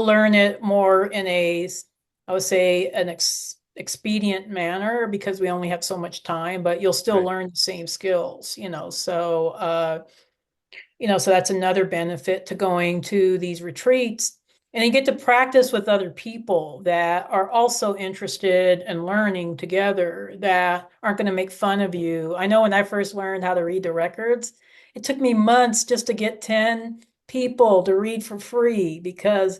B: learn it more in I would say, an expedient manner because we only have so much time, but you'll still
C: Right.
B: learn the same skills, so that's another benefit to going to these retreats. And you get to practice with other people that are also interested in learning together, that aren't going to make fun of you. I know when I first learned how to read the records, it took me months just to get 10 people to read for free because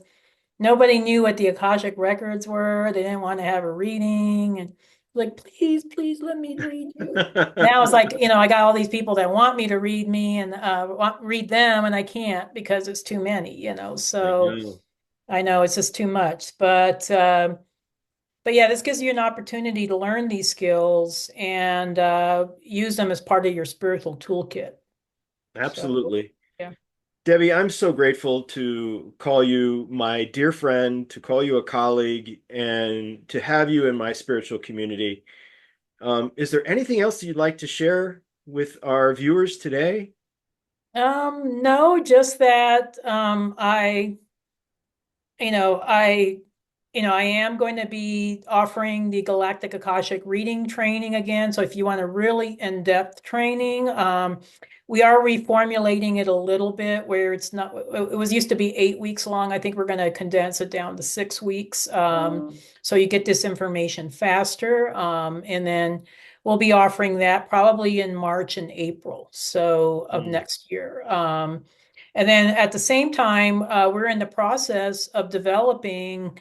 B: nobody knew what the Akashic records were. They didn't want to have a reading. And like, please, please let me read you. Now it's like, I got all these people that want me to read me and read them, and I can't because it's too many.
C: I
B: So
C: know.
B: I know it's just too much. But yeah, this gives you an opportunity to learn these skills and use them as part of your spiritual toolkit. So
C: Absolutely.
B: yeah.
C: Debbie, I'm so grateful to call you my dear friend, to call you a colleague, and to have you in my spiritual community. Is there anything else that you'd like to share with our viewers today?
B: No, just that you know, I, I am going to be offering the Galactic Akashic reading training again. So if you want a really in-depth training, we are reformulating it a little bit where it's not, it was used to be 8 weeks long. I think we're going to condense it down to 6 weeks. So you get this information faster. And then we'll be offering that probably in March and April, so of
C: Mm.
B: next year. And then at the same time, we're in the process of developing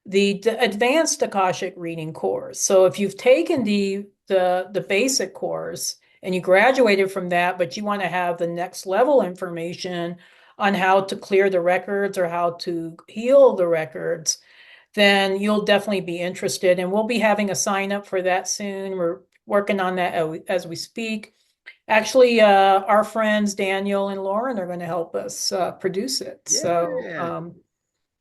B: the advanced Akashic reading course. So if you've taken the basic course and you graduated from that, but you want to have the next level information on how to clear the records or how to heal the records, then you'll definitely be interested. And we'll be having a sign up for that soon. We're working on that as we speak. Actually, our friends Daniel and Lauren are going to help us produce it. So,
C: Yeah.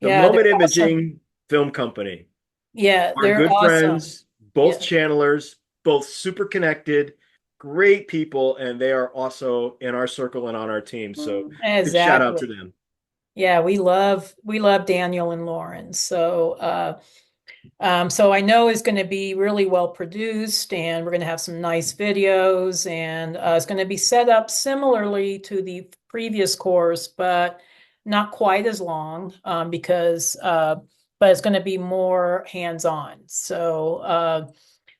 C: The
B: yeah, they're
C: Moment
B: awesome.
C: Imaging Film Company.
B: Yeah,
C: Our
B: they're
C: good
B: awesome.
C: friends, both
B: Yeah.
C: channelers, both super connected, great people, and they are also in our circle and on our team. So big shout out to
B: Exactly.
C: them.
B: Yeah, we love Daniel and Lauren. So I know it's going to be really well produced, and we're going to have some nice videos, and it's going to be set up similarly to the previous course, but not quite as long, but it's going to be more hands-on. So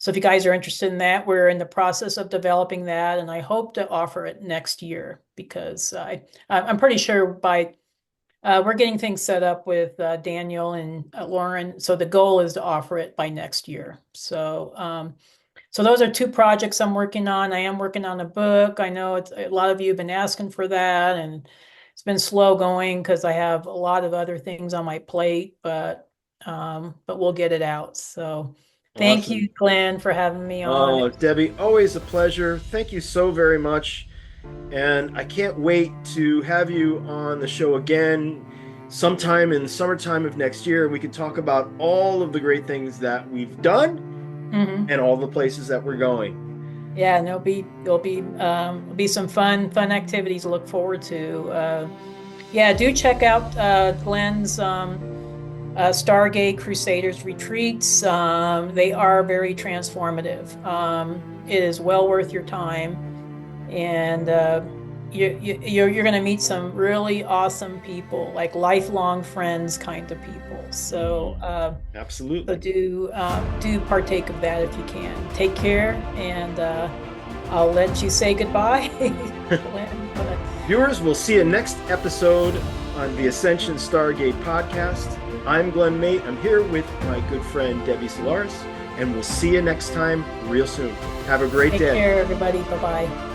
B: if you guys are interested in that, we're in the process of developing that, and I hope to offer it next year because I'm pretty sure we're getting things set up with Daniel and Lauren. So the goal is to offer it by next year. So those are two projects I'm working on. I am working on a book. I know a lot of you have been asking for that, and it's been slow going because I have a lot of other things on my plate, but we'll get it out. So thank you,
C: Awesome.
B: Glenn, for having me on.
C: Oh, Debbie, always a pleasure. Thank you so very much. And I can't wait to have you on the show again sometime in the summertime of next year. We can talk about all of the great things that we've done
B: Mhm.
C: and all the places that we're going.
B: Yeah, and there'll be some fun activities to look forward to. Yeah, do check out Glenn's Stargate Crusaders retreats. They are very transformative. It is well worth your time, and you're going to meet some really awesome people, like lifelong friends kind of people. So
C: Absolutely.
B: do partake of that if you can. Take care, and I'll let you say goodbye. Glenn,
C: Viewers, we'll see you next episode on the Ascension Stargate podcast. I'm Glenn Mate. I'm here with my good friend Debbie Solaris, and we'll see you next time real soon. Have a great
B: take
C: day.
B: care, everybody. Bye bye.